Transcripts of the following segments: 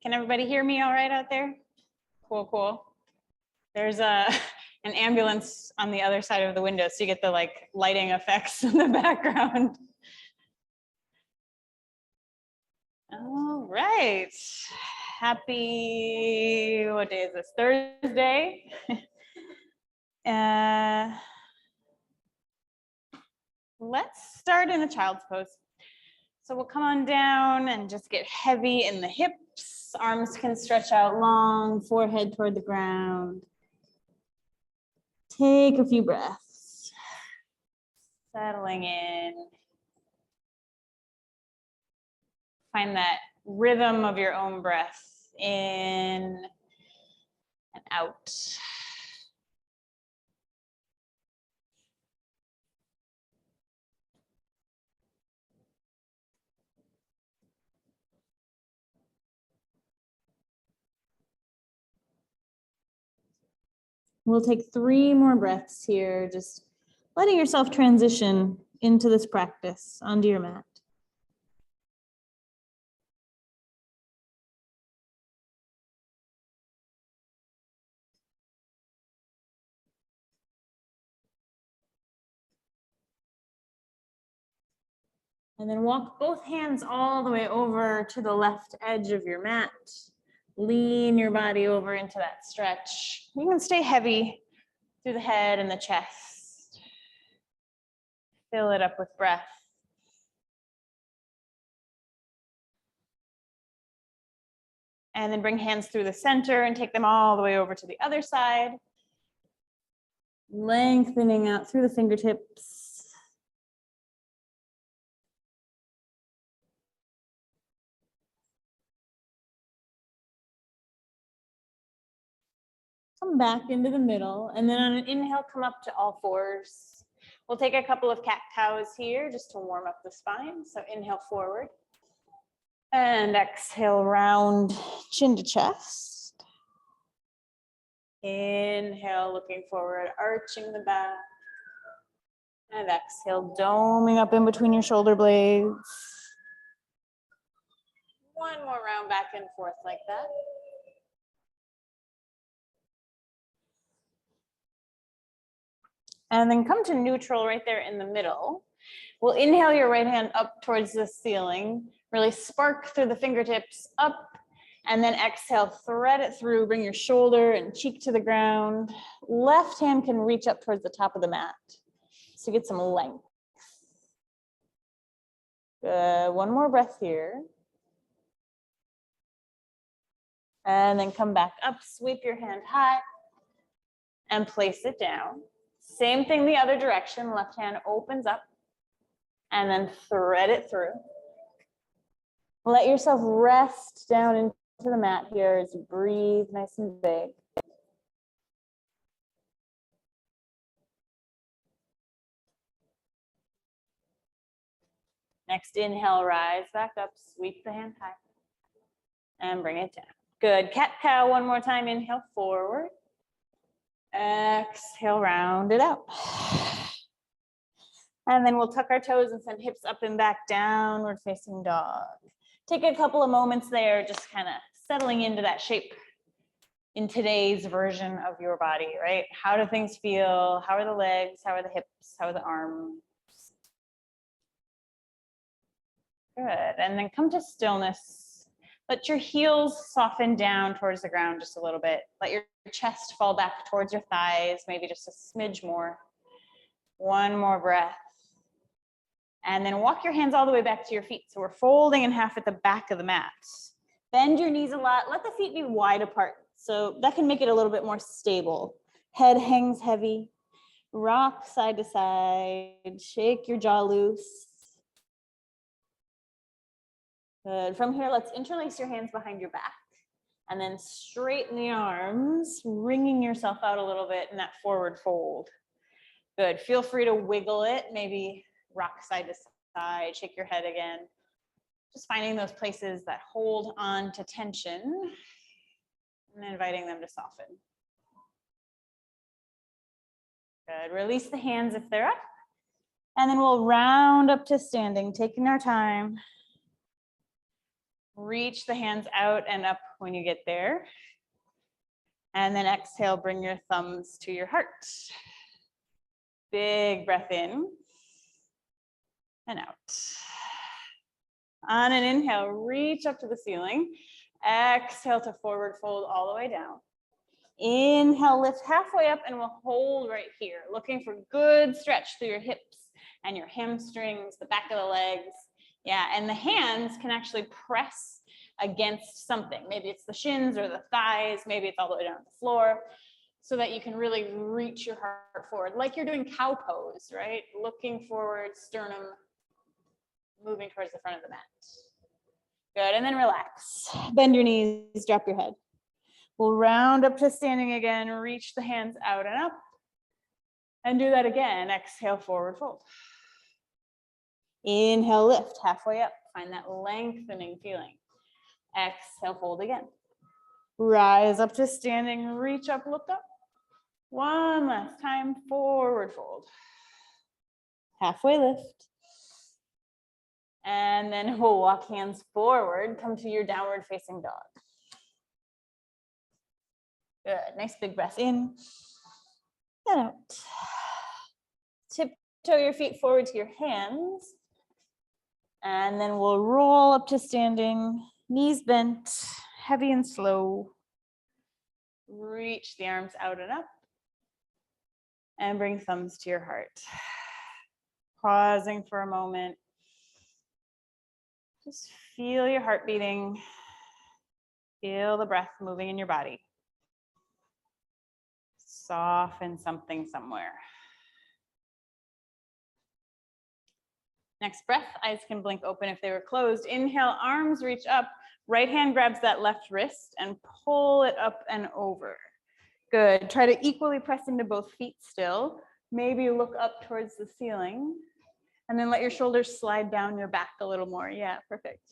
Can everybody hear me all right out there? Cool, cool. There's an ambulance on the other side of the window, so you get the like lighting effects in the background. All right. Happy, what day is this? Thursday. Let's start in the child's pose. So we'll come on down and just get heavy in the hips. Arms can stretch out long, forehead toward the ground. Take a few breaths. Settling in. Find that rhythm of your own breath in and out. We'll take 3 more breaths here, just letting yourself transition into this practice onto your mat. And then walk both hands all the way over to the left edge of your mat. Lean your body over into that stretch. You can stay heavy through the head and the chest. Fill it up with breath. And then bring hands through the center and take them all the way over to the other side. Lengthening out through the fingertips. Come back into the middle, and then on an inhale, come up to all fours. We'll take a couple of cat-cows here just to warm up the spine. So inhale forward, and exhale round chin to chest. Inhale, looking forward, arching the back, and exhale, doming up in between your shoulder blades. One more round back and forth like that. And then come to neutral right there in the middle. We'll inhale your right hand up towards the ceiling, really spark through the fingertips up, and then exhale, thread it through, bring your shoulder and cheek to the ground. Left hand can reach up towards the top of the mat. So get some length. Good, one more breath here. And then come back up, sweep your hand high, and place it down. Same thing the other direction, left hand opens up and then thread it through. Let yourself rest down into the mat here as you breathe nice and big. Next inhale, rise back up, sweep the hand high and bring it down. Good, cat-cow one more time, inhale forward. Exhale, round it out. And then we'll tuck our toes and send hips up and back, downward facing dog. Take a couple of moments there, just kind of settling into that shape in today's version of your body, right? How do things feel? How are the legs? How are the hips? How are the arms? Good, and then come to stillness. Let your heels soften down towards the ground just a little bit. Let your chest fall back towards your thighs, maybe just a smidge more. One more breath. And then walk your hands all the way back to your feet. So we're folding in half at the back of the mat. Bend your knees a lot. Let the feet be wide apart. So that can make it a little bit more stable. Head hangs heavy. Rock side to side. Shake your jaw loose. Good. From here, let's interlace your hands behind your back and then straighten the arms, wringing yourself out a little bit in that forward fold. Good. Feel free to wiggle it, maybe rock side to side, shake your head again. Just finding those places that hold on to tension and inviting them to soften. Good. Release the hands if they're up. And then we'll round up to standing, taking our time. Reach the hands out and up when you get there. And then exhale, bring your thumbs to your heart. Big breath in and out. On an inhale, reach up to the ceiling. Exhale to forward fold all the way down. Inhale, lift halfway up and we'll hold right here. Looking for good stretch through your hips and your hamstrings, the back of the legs. Yeah, and the hands can actually press against something. Maybe it's the shins or the thighs. Maybe it's all the way down to the floor, so that you can really reach your heart forward, like you're doing cow pose, right? Looking forward, sternum moving towards the front of the mat. Good, and then relax. Bend your knees, drop your head. We'll round up to standing again, reach the hands out and up, and do that again. Exhale, forward fold. Inhale, lift halfway up. Find that lengthening feeling. Exhale, fold again. Rise up to standing, reach up, look up. One last time, forward fold. Halfway lift. And then we'll walk hands forward, come to your downward facing dog. Good, nice big breath in and out. Tiptoe your feet forward to your hands. And then we'll roll up to standing, knees bent, heavy and slow. Reach the arms out and up. And bring thumbs to your heart. Pausing for a moment. Just feel your heart beating. Feel the breath moving in your body. Soften something somewhere. Next breath, eyes can blink open if they were closed. Inhale, arms reach up. Right hand grabs that left wrist and pull it up and over. Good. Try to equally press into both feet still. Maybe look up towards the ceiling. And then let your shoulders slide down your back a little more. Yeah, perfect.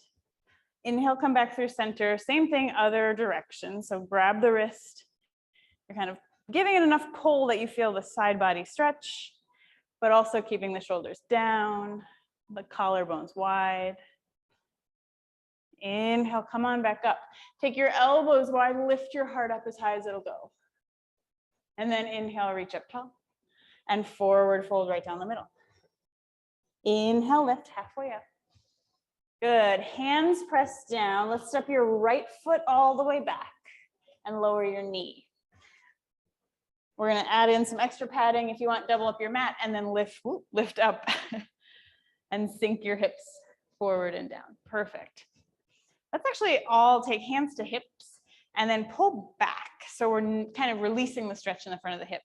Inhale, come back through center. Same thing, other direction. So grab the wrist. You're kind of giving it enough pull that you feel the side body stretch, but also keeping the shoulders down, the collarbones wide. Inhale, come on back up. Take your elbows wide, lift your heart up as high as it'll go. And then inhale, reach up tall. And forward fold right down the middle. Inhale, lift halfway up. Good, hands pressed down. Let's step your right foot all the way back and lower your knee. We're gonna add in some extra padding if you want, double up your mat and then lift up and sink your hips forward and down. Perfect. Let's actually all take hands to hips and then pull back. So we're kind of releasing the stretch in the front of the hip.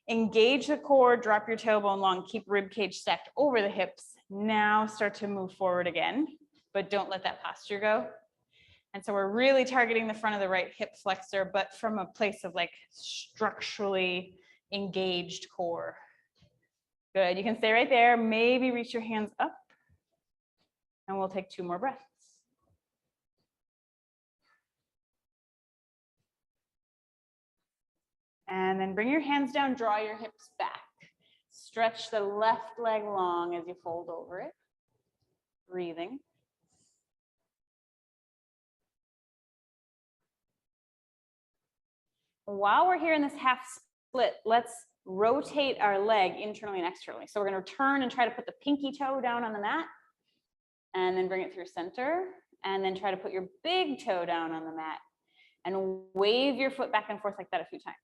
Engage the core, drop your tailbone long, keep rib cage stacked over the hips. Now start to move forward again, but don't let that posture go. And so we're really targeting the front of the right hip flexor, but from a place of like structurally engaged core. Good, you can stay right there. Maybe reach your hands up and we'll take 2 more breaths. And then bring your hands down, draw your hips back. Stretch the left leg long as you fold over it. Breathing. While we're here in this half split, let's rotate our leg internally and externally. So we're going to turn and try to put the pinky toe down on the mat and then bring it through center and then try to put your big toe down on the mat and wave your foot back and forth like that a few times.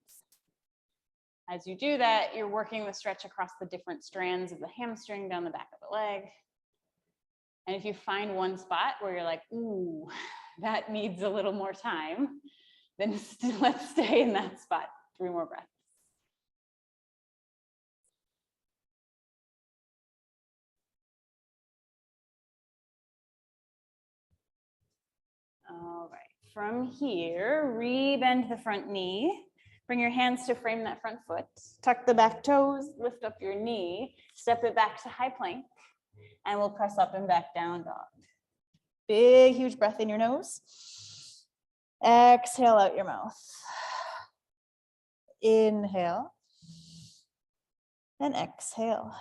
As you do that, you're working the stretch across the different strands of the hamstring down the back of the leg. And if you find one spot where you're like, ooh, that needs a little more time, then let's stay in that spot. 3 more breaths. All right, from here, re-bend the front knee. Bring your hands to frame that front foot. Tuck the back toes, lift up your knee, step it back to high plank, and we'll press up and back down dog. Big, huge breath in your nose. Exhale out your mouth. Inhale and exhale.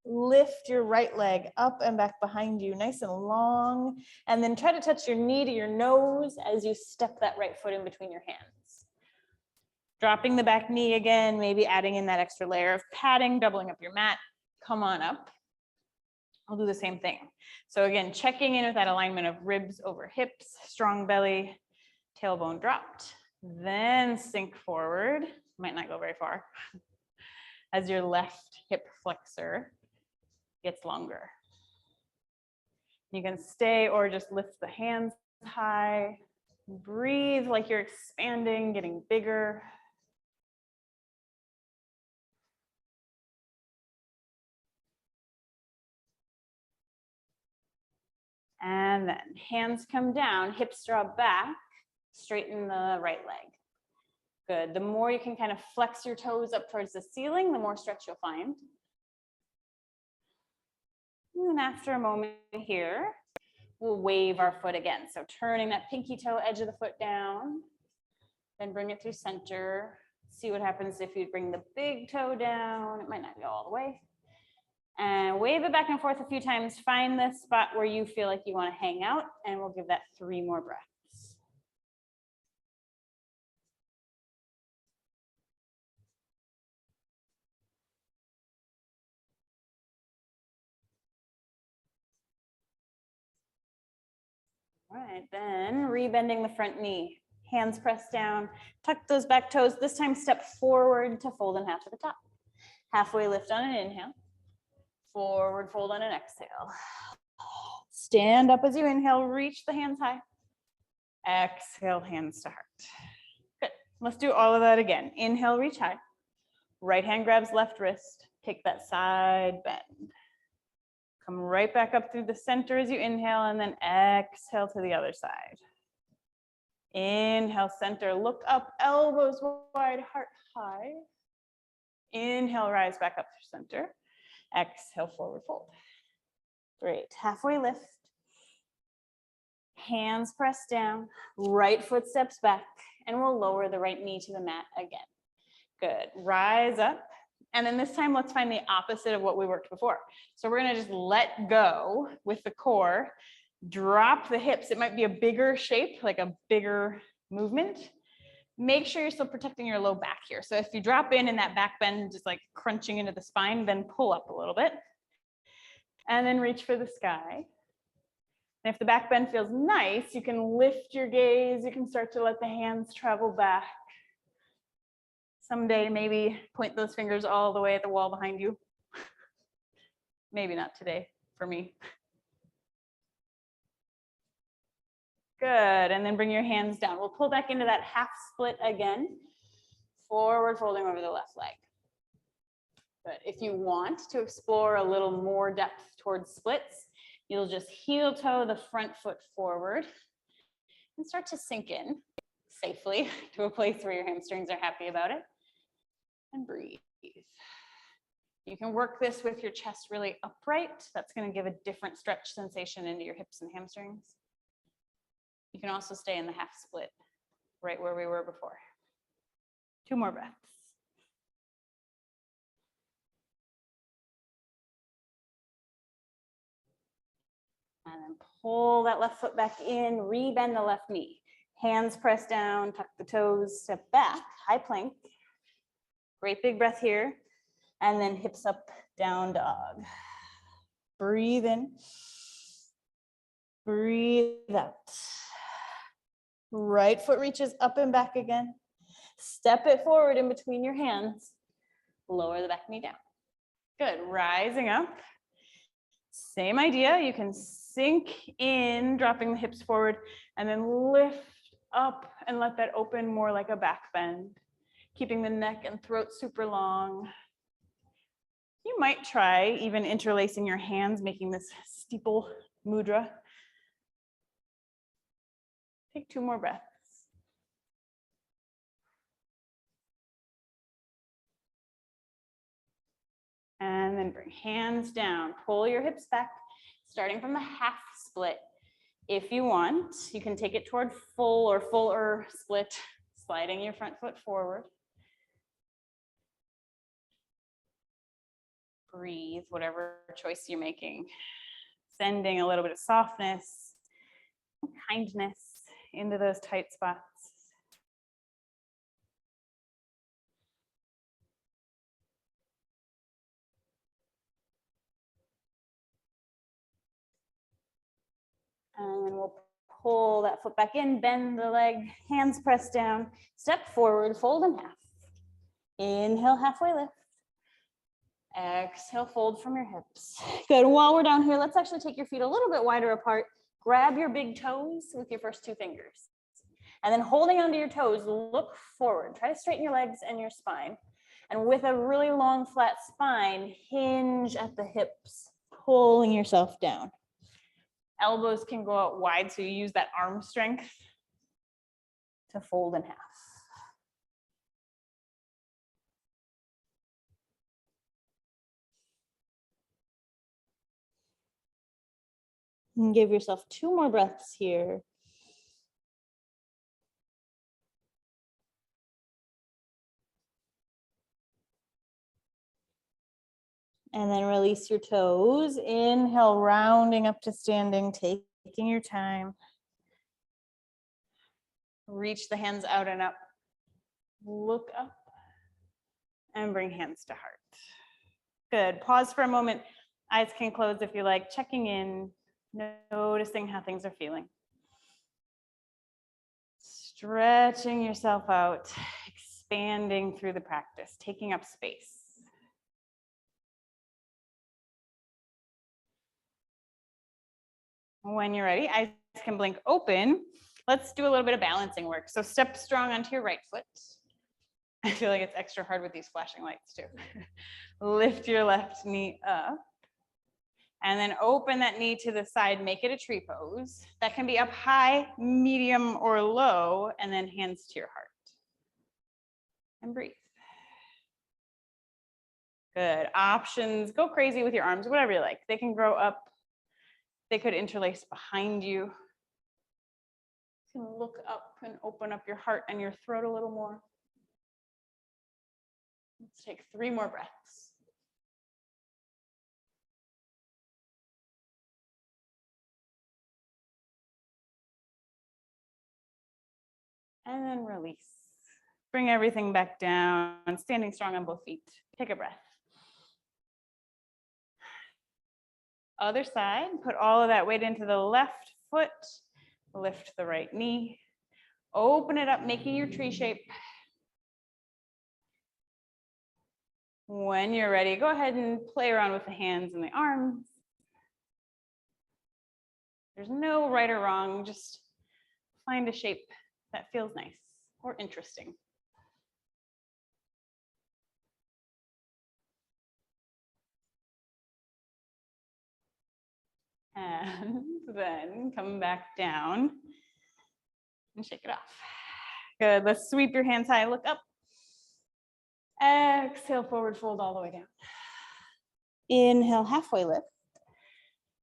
Lift your right leg up and back behind you, nice and long. And then try to touch your knee to your nose as you step that right foot in between your hands. Dropping the back knee again, maybe adding in that extra layer of padding, doubling up your mat. Come on up. I'll do the same thing. So again, checking in with that alignment of ribs over hips, strong belly, tailbone dropped. Then sink forward, might not go very far, as your left hip flexor gets longer. You can stay or just lift the hands high. Breathe like you're expanding, getting bigger. And then hands come down, hips drop back, straighten the right leg. Good. The more you can kind of flex your toes up towards the ceiling, the more stretch you'll find. And then after a moment here, we'll wave our foot again. So turning that pinky toe edge of the foot down, then bring it through center. See what happens if you bring the big toe down. It might not go all the way. And wave it back and forth a few times. Find the spot where you feel like you want to hang out, and we'll give that 3 more breaths. All right, then rebending the front knee. Hands pressed down, tuck those back toes. This time step forward to fold in half to the top. Halfway lift on an inhale. Forward fold on an exhale. Stand up as you inhale, reach the hands high. Exhale, hands to heart. Good. Let's do all of that again. Inhale, reach high. Right hand grabs left wrist. Take that side bend. Come right back up through the center as you inhale, and then exhale to the other side. Inhale, center, look up, elbows wide, heart high. Inhale, rise back up through center. Exhale, forward fold. Great. Halfway lift. Hands press down. Right foot steps back, and we'll lower the right knee to the mat again. Good. Rise up. And then this time, let's find the opposite of what we worked before. So we're going to just let go with the core. Drop the hips. It might be a bigger shape, like a bigger movement. Make sure you're still protecting your low back here. So if you drop in and that back bend is like crunching into the spine, then pull up a little bit. And then reach for the sky. And if the back bend feels nice, you can lift your gaze. You can start to let the hands travel back. Someday, maybe point those fingers all the way at the wall behind you. Maybe not today for me. Good, and then bring your hands down. We'll pull back into that half split again. Forward folding over the left leg. Good, if you want to explore a little more depth towards splits, you'll just heel toe the front foot forward and start to sink in safely to a place where your hamstrings are happy about it. And breathe. You can work this with your chest really upright. That's going to give a different stretch sensation into your hips and hamstrings. You can also stay in the half split, right where we were before. 2 more breaths. And then pull that left foot back in, rebend the left knee. Hands press down, tuck the toes, step back, high plank. Great big breath here. And then hips up, down dog. Breathe in. Breathe out. Right foot reaches up and back again. Step it forward in between your hands. Lower the back knee down. Good, rising up. Same idea, you can sink in, dropping the hips forward, and then lift up and let that open more like a back bend. Keeping the neck and throat super long. You might try even interlacing your hands, making this steeple mudra. Take 2 more breaths. And then bring hands down, pull your hips back, starting from the half split. If you want, you can take it toward full or fuller split, sliding your front foot forward. breathe, whatever choice you're making. Sending a little bit of softness, kindness into those tight spots. And then we'll pull that foot back in, bend the leg, hands pressed down, step forward, fold in half. Inhale, halfway lift. Exhale, fold from your hips. Good. While we're down here, let's actually take your feet a little bit wider apart. Grab your big toes with your first two fingers. And then holding onto your toes, look forward. Try to straighten your legs and your spine. And with a really long, flat spine, hinge at the hips, pulling yourself down. Elbows can go out wide, so you use that arm strength to fold in half. And give yourself 2 more breaths here. And then release your toes. Inhale, rounding up to standing, taking your time. Reach the hands out and up. Look up and bring hands to heart. Good. Pause for a moment. Eyes can close if you like. Checking in, noticing how things are feeling. Stretching yourself out, expanding through the practice, taking up space. When you're ready, eyes can blink open. Let's do a little bit of balancing work. So step strong onto your right foot. I feel like it's extra hard with these flashing lights too. Lift your left knee up. And then open that knee to the side, make it a tree pose. That can be up high, medium, or low, and then hands to your heart. And breathe. Good. Options, go crazy with your arms, whatever you like. They can grow up. They could interlace behind you. You can look up and open up your heart and your throat a little more. Let's take 3 more breaths. And then release. Bring everything back down, standing strong on both feet. Take a breath. Other side, put all of that weight into the left foot. Lift the right knee. Open it up, making your tree shape. When you're ready, go ahead and play around with the hands and the arms. There's no right or wrong, just find a shape that feels nice or interesting. And then come back down and shake it off. Good, let's sweep your hands high, look up. Exhale, forward fold all the way down. Inhale, halfway lift.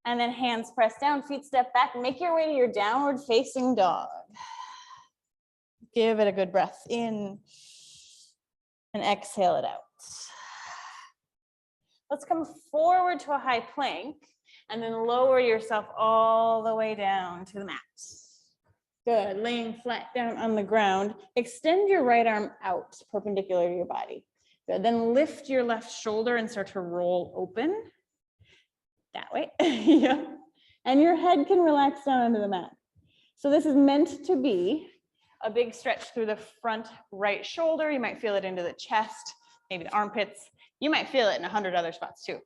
And then hands press down, feet step back, make your way to your downward facing dog. Give it a good breath in and exhale it out. Let's come forward to a high plank and then lower yourself all the way down to the mat. Good, laying flat down on the ground. Extend your right arm out perpendicular to your body. Good, then lift your left shoulder and start to roll open. That way, yeah. And your head can relax down onto the mat. So this is meant to be a big stretch through the front right shoulder. You might feel it into the chest, maybe the armpits. You might feel it in 100 other spots too.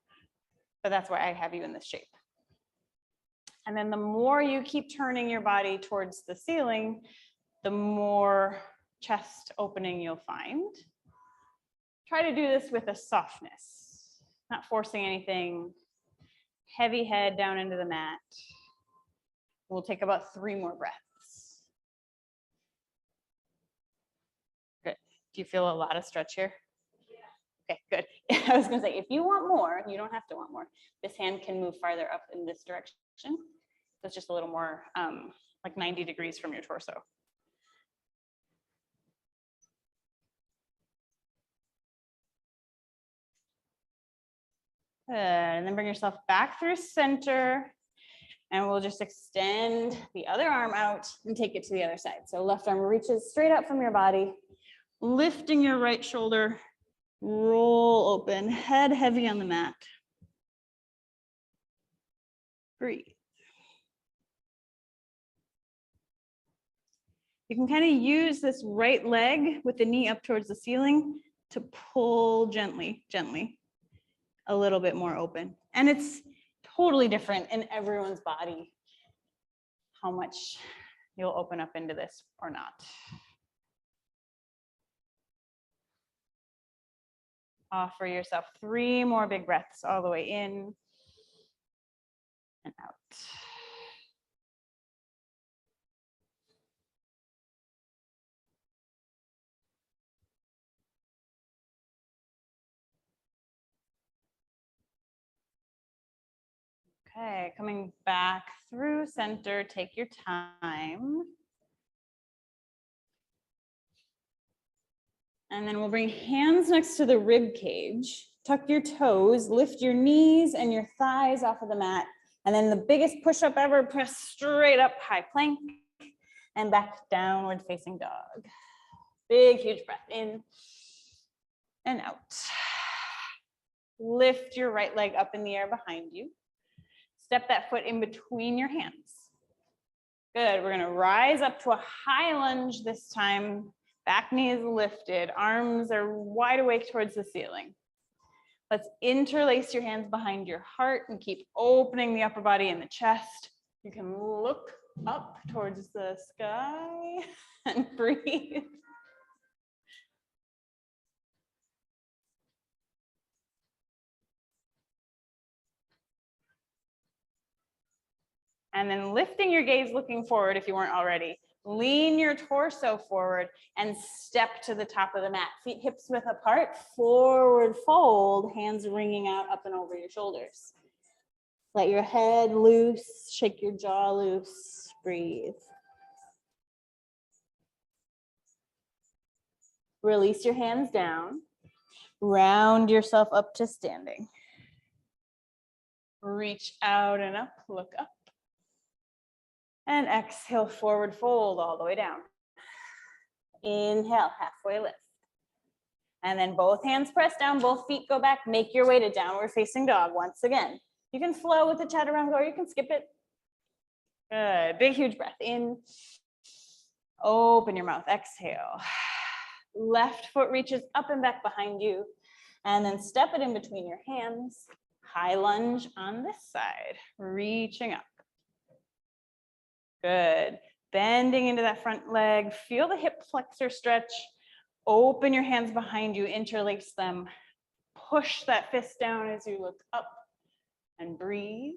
But that's why I have you in this shape. And then the more you keep turning your body towards the ceiling, the more chest opening you'll find. Try to do this with a softness, not forcing anything. Heavy head down into the mat. We'll take about 3 more breaths. Good. Do you feel a lot of stretch here? Yeah. Okay, good. I was gonna say, if you want more, you don't have to want more. This hand can move farther up in this direction. So it's just a little more like 90 degrees from your torso. Good, and then bring yourself back through center. And we'll just extend the other arm out and take it to the other side. So left arm reaches straight up from your body, lifting your right shoulder, roll open, head heavy on the mat. Breathe. You can kind of use this right leg with the knee up towards the ceiling to pull gently, gently, a little bit more open. And it's totally different in everyone's body, how much you'll open up into this or not. Offer yourself 3 more big breaths all the way in and out. Okay, coming back through center, take your time. And then we'll bring hands next to the rib cage. Tuck your toes, lift your knees and your thighs off of the mat. And then the biggest push-up ever, press straight up, high plank, and back downward facing dog. Big, huge breath in and out. Lift your right leg up in the air behind you. Step that foot in between your hands. Good, we're gonna rise up to a high lunge this time. Back knee is lifted, arms are wide awake towards the ceiling. Let's interlace your hands behind your heart and keep opening the upper body and the chest. You can look up towards the sky and breathe. And then lifting your gaze, looking forward if you weren't already. Lean your torso forward and step to the top of the mat. Feet hips width apart, forward fold, hands wringing out up and over your shoulders. Let your head loose, shake your jaw loose, breathe. Release your hands down. Round yourself up to standing. Reach out and up, look up. And exhale, forward fold all the way down. Inhale, halfway lift. And then both hands press down, both feet go back. Make your way to downward facing dog once again. You can flow with the chaturanga or you can skip it. Good, big, huge breath in. Open your mouth, exhale. Left foot reaches up and back behind you. And then step it in between your hands. High lunge on this side, reaching up. Good. Bending into that front leg. Feel the hip flexor stretch. Open your hands behind you, interlace them. Push that fist down as you look up and breathe.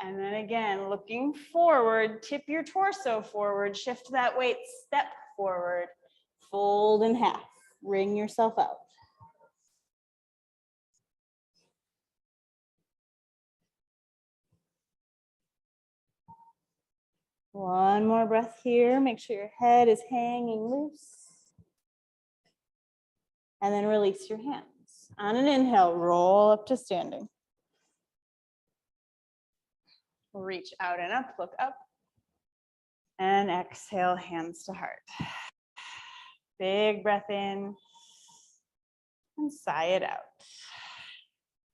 And then again, looking forward, tip your torso forward, shift that weight, step forward, fold in half, wring yourself out. One more breath here. Make sure your head is hanging loose. And then release your hands. On an inhale, roll up to standing. Reach out and up, look up. And exhale, hands to heart. Big breath in. And sigh it out.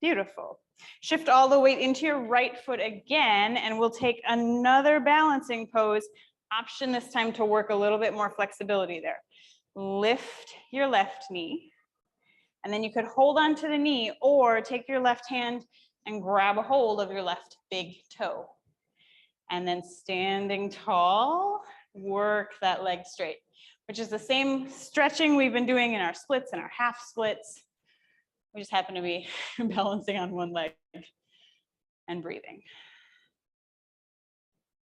Beautiful. Shift all the weight into your right foot again, and we'll take another balancing pose. Option this time to work a little bit more flexibility there. Lift your left knee, and then you could hold on to the knee or take your left hand and grab a hold of your left big toe. And then standing tall, work that leg straight, which is the same stretching we've been doing in our splits and our half splits. We just happen to be balancing on one leg and breathing.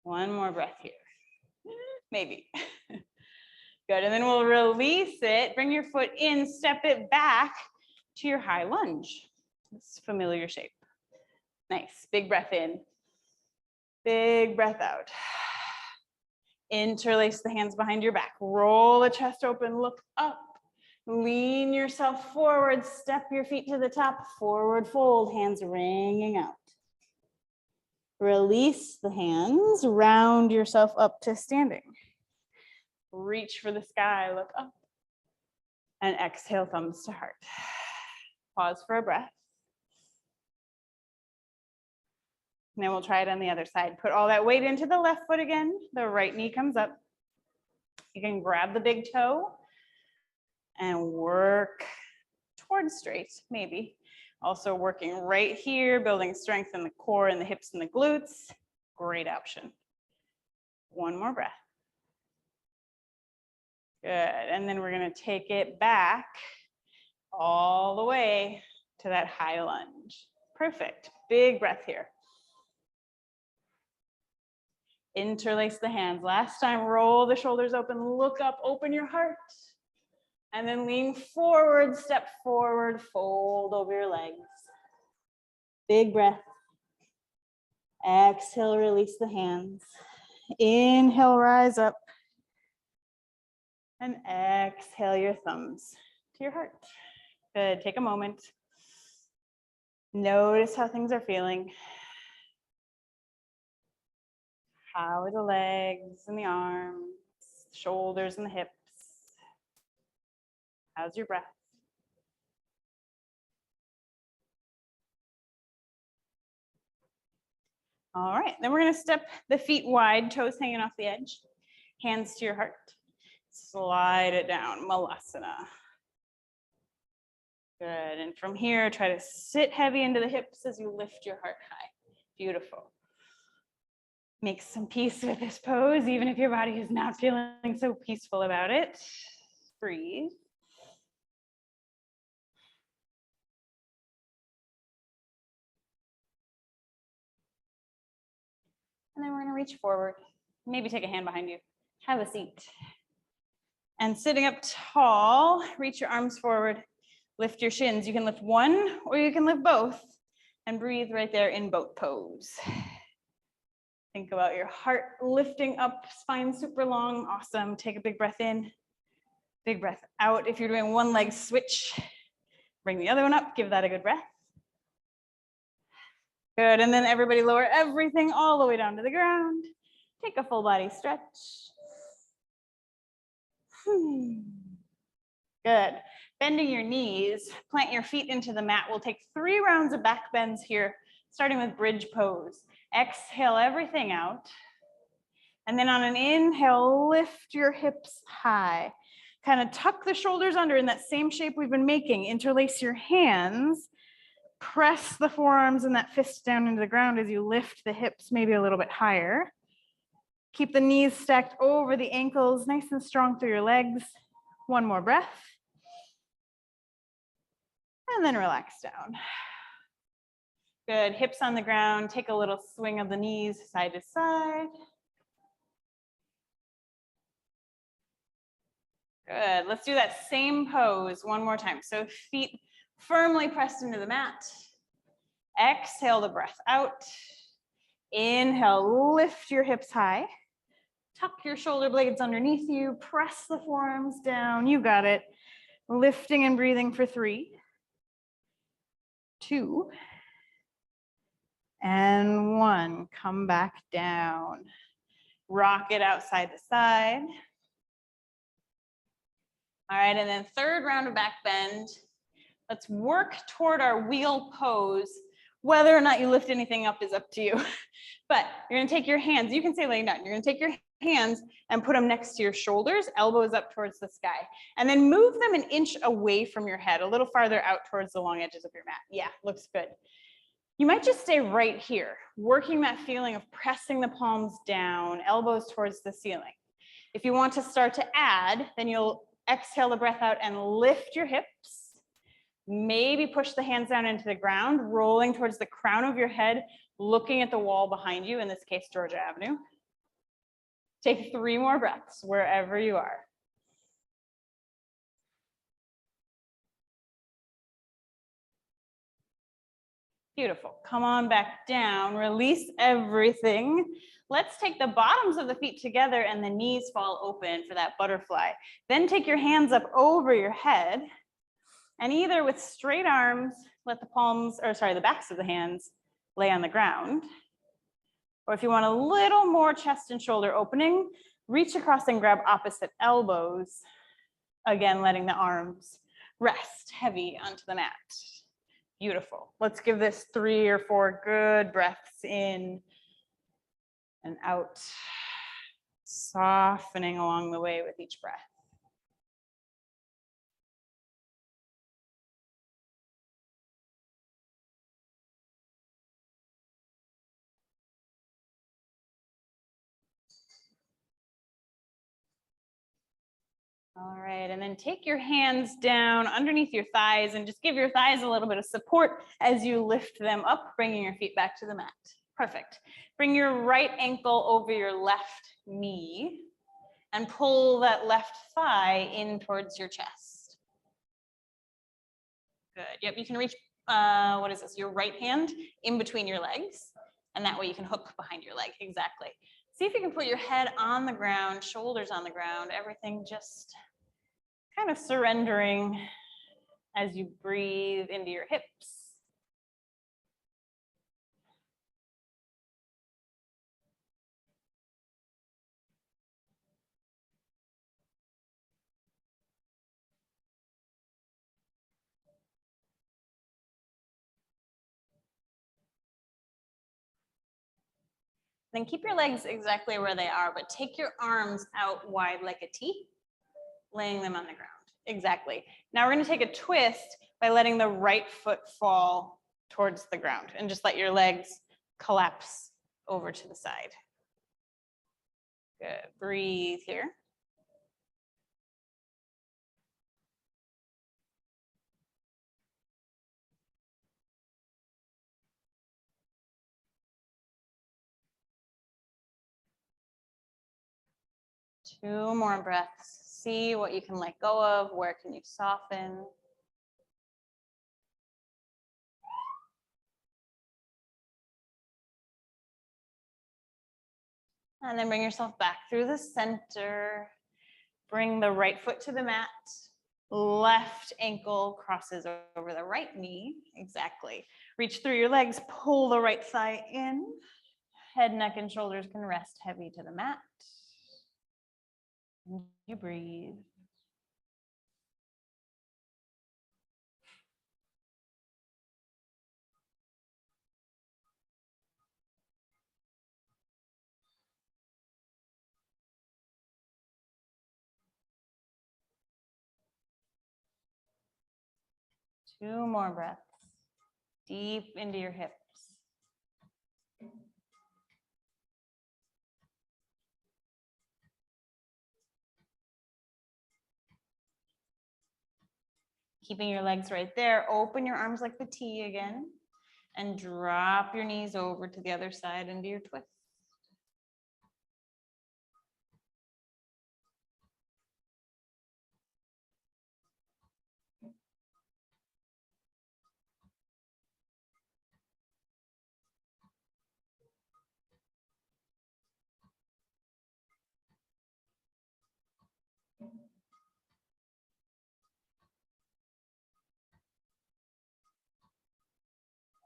One more breath here. Maybe. Good, and then we'll release it. Bring your foot in, step it back to your high lunge. This familiar shape. Nice, big breath in. Big breath out. Interlace the hands behind your back. Roll the chest open, look up. Lean yourself forward, step your feet to the top, forward fold, hands wringing out. Release the hands, round yourself up to standing. Reach for the sky, look up. And exhale, thumbs to heart. Pause for a breath. And then we'll try it on the other side. Put all that weight into the left foot again. The right knee comes up. You can grab the big toe and work towards straight, maybe. Also working right here, building strength in the core and the hips and the glutes. Great option. One more breath. Good, and then we're gonna take it back all the way to that high lunge. Perfect, big breath here. Interlace the hands. Last time, roll the shoulders open, look up, open your heart. And then lean forward, step forward, fold over your legs. Big breath. Exhale, release the hands. Inhale, rise up. And exhale your thumbs to your heart. Good, take a moment. Notice how things are feeling. How are the legs and the arms, shoulders and the hips? How's your breath? All right, then we're gonna step the feet wide, toes hanging off the edge, hands to your heart. Slide it down, Malasana. Good, and from here, try to sit heavy into the hips as you lift your heart high. Beautiful. Make some peace with this pose, even if your body is not feeling so peaceful about it. Breathe. And then we're gonna reach forward. Maybe take a hand behind you. Have a seat. And sitting up tall, reach your arms forward. Lift your shins. You can lift one or you can lift both. And breathe right there in boat pose. Think about your heart lifting up, spine super long. Awesome. Take a big breath in. Big breath out. If you're doing one leg switch, bring the other one up. Give that a good breath. Good, and then everybody lower everything all the way down to the ground. Take a full body stretch. Good, bending your knees, plant your feet into the mat. We'll take 3 rounds of back bends here, starting with bridge pose. Exhale everything out. And then on an inhale, lift your hips high. Kind of tuck the shoulders under in that same shape we've been making. Interlace your hands. Press the forearms and that fist down into the ground as you lift the hips maybe a little bit higher. Keep the knees stacked over the ankles, nice and strong through your legs. One more breath. And then relax down. Good, hips on the ground. Take a little swing of the knees side to side. Good, let's do that same pose one more time. So feet firmly pressed into the mat. Exhale the breath out. Inhale, lift your hips high. Tuck your shoulder blades underneath you. Press the forearms down. You got it. Lifting and breathing for 3, 2, and 1. Come back down. Rock it out side to side. All right, and then 3rd round of back bend. Let's work toward our wheel pose. Whether or not you lift anything up is up to you. But you're gonna take your hands, you can stay laying down. You're gonna take your hands and put them next to your shoulders, elbows up towards the sky. And then move them an inch away from your head, a little farther out towards the long edges of your mat. Yeah, looks good. You might just stay right here, working that feeling of pressing the palms down, elbows towards the ceiling. If you want to start to add, then you'll exhale the breath out and lift your hips. Maybe push the hands down into the ground, rolling towards the crown of your head, looking at the wall behind you, in this case, Georgia Avenue. Take 3 more breaths wherever you are. Beautiful. Come on back down, release everything. Let's take the bottoms of the feet together and the knees fall open for that butterfly. Then take your hands up over your head and either with straight arms, let the palms, or sorry, the backs of the hands lay on the ground. Or if you want a little more chest and shoulder opening, reach across and grab opposite elbows. Again, letting the arms rest heavy onto the mat. Beautiful. Let's give this 3 or 4 good breaths in and out, softening along the way with each breath. All right, and then take your hands down underneath your thighs and just give your thighs a little bit of support as you lift them up, bringing your feet back to the mat. Perfect. Bring your right ankle over your left knee and pull that left thigh in towards your chest. Good. Yep, you can reach, what is this, your right hand in between your legs, and that way you can hook behind your leg. Exactly. See if you can put your head on the ground, shoulders on the ground, everything just kind of surrendering as you breathe into your hips. Then keep your legs exactly where they are, but take your arms out wide like a T, laying them on the ground. Exactly. Now we're going to take a twist by letting the right foot fall towards the ground and just let your legs collapse over to the side. Good. Breathe here. Two more breaths. See what you can let go of. Where can you soften? And then bring yourself back through the center. Bring the right foot to the mat. Left ankle crosses over the right knee. Exactly. Reach through your legs. Pull the right thigh in. Head, neck, and shoulders can rest heavy to the mat. You breathe. Two more breaths. Deep into your hips. Keeping your legs right there. Open your arms like the T again. And drop your knees over to the other side into your twist.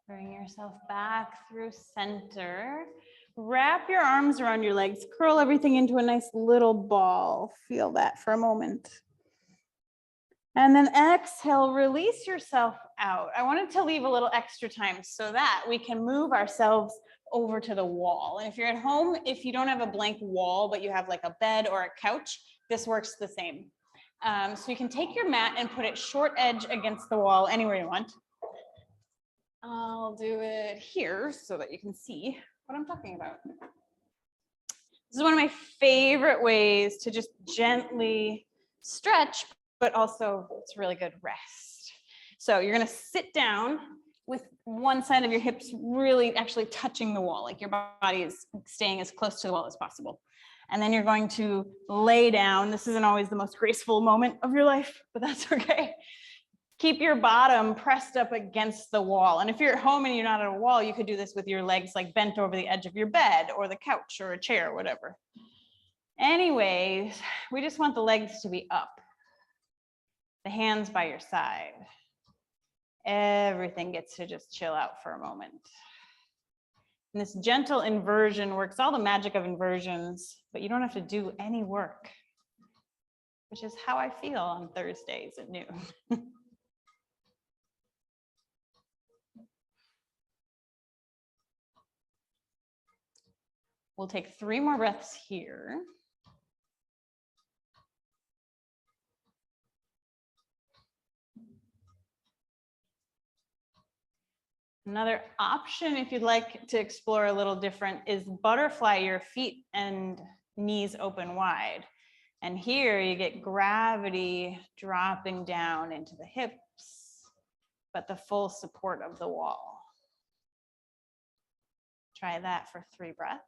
Bring yourself back through center. Wrap your arms around your legs. Curl everything into a nice little ball. Feel that for a moment. And then exhale, release yourself out. I wanted to leave a little extra time so that we can move ourselves over to the wall. And if you're at home, if you don't have a blank wall, but you have like a bed or a couch, this works the same. So you can take your mat and put it short edge against the wall anywhere you want. I'll do it here so that you can see what I'm talking about. This is one of my favorite ways to just gently stretch, but also it's really good rest. So you're gonna sit down with one side of your hips really actually touching the wall, like your body is staying as close to the wall as possible. And then you're going to lay down. This isn't always the most graceful moment of your life, but that's okay. Keep your bottom pressed up against the wall. And if you're at home and you're not at a wall, you could do this with your legs like bent over the edge of your bed or the couch or a chair, or whatever. Anyways, we just want the legs to be up, the hands by your side. Everything gets to just chill out for a moment. And this gentle inversion works all the magic of inversions, but you don't have to do any work, which is how I feel on Thursdays at noon. We'll take 3 more breaths here. Another option, if you'd like to explore a little different, is butterfly your feet and knees open wide. And here you get gravity dropping down into the hips, but the full support of the wall. Try that for 3 breaths.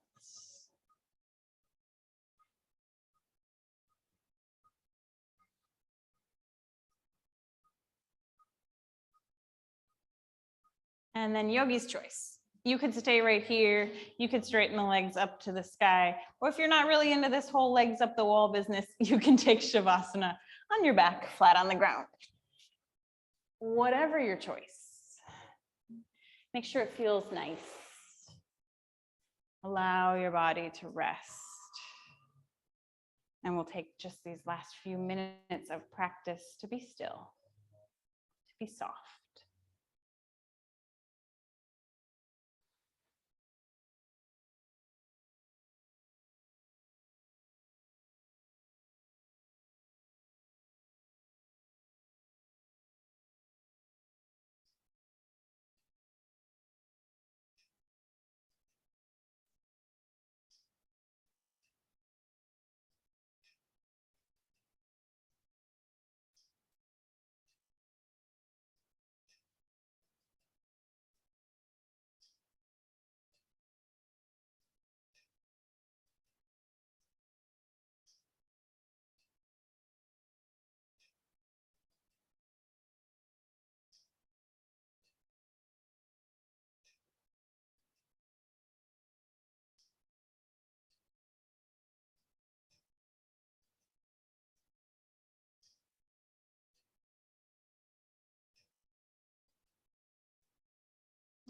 And then yogi's choice. You could stay right here. You could straighten the legs up to the sky. Or if you're not really into this whole legs up the wall business, you can take Shavasana on your back, flat on the ground. Whatever your choice. Make sure it feels nice. Allow your body to rest. And we'll take just these last few minutes of practice to be still, to be soft.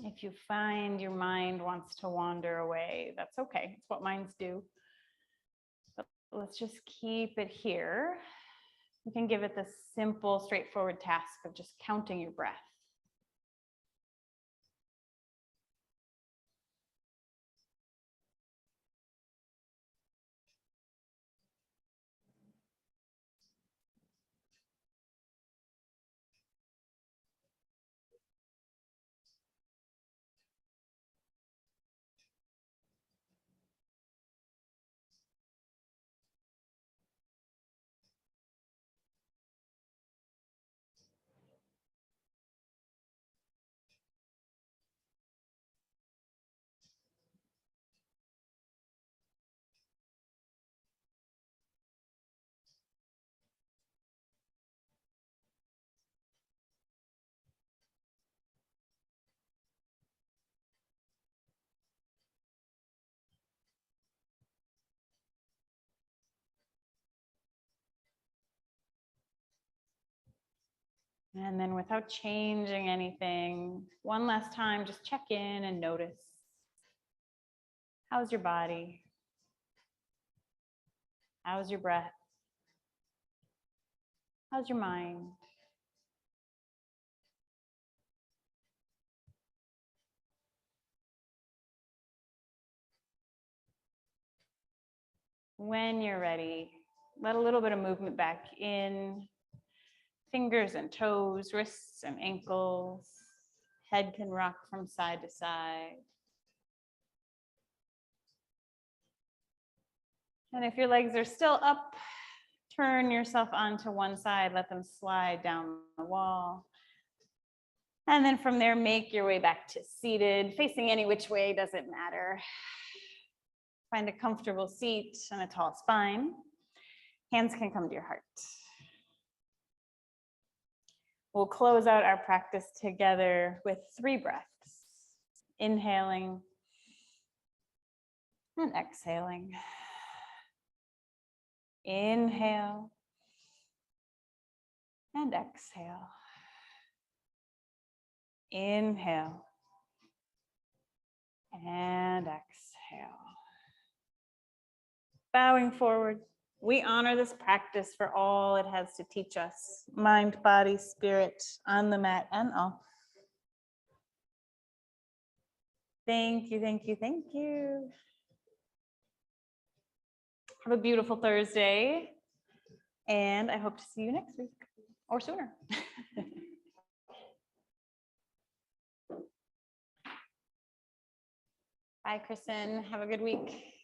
If you find your mind wants to wander away, that's okay. It's what minds do. But let's just keep it here. You can give it the simple, straightforward task of just counting your breath. And then without changing anything, one last time, just check in and notice. How's your body? How's your breath? How's your mind? When you're ready, let a little bit of movement back in. Fingers and toes, wrists and ankles. Head can rock from side to side. And if your legs are still up, turn yourself onto one side, let them slide down the wall. And then from there, make your way back to seated. Facing any which way doesn't matter. Find a comfortable seat and a tall spine. Hands can come to your heart. We'll close out our practice together with 3 breaths. Inhaling and exhaling. Inhale and exhale. Inhale and exhale. Bowing forward, we honor this practice for all it has to teach us, mind, body, spirit, on the mat and off. Thank you, thank you, thank you. Have a beautiful Thursday, and I hope to see you next week or sooner. Bye, Kristen. Have a good week.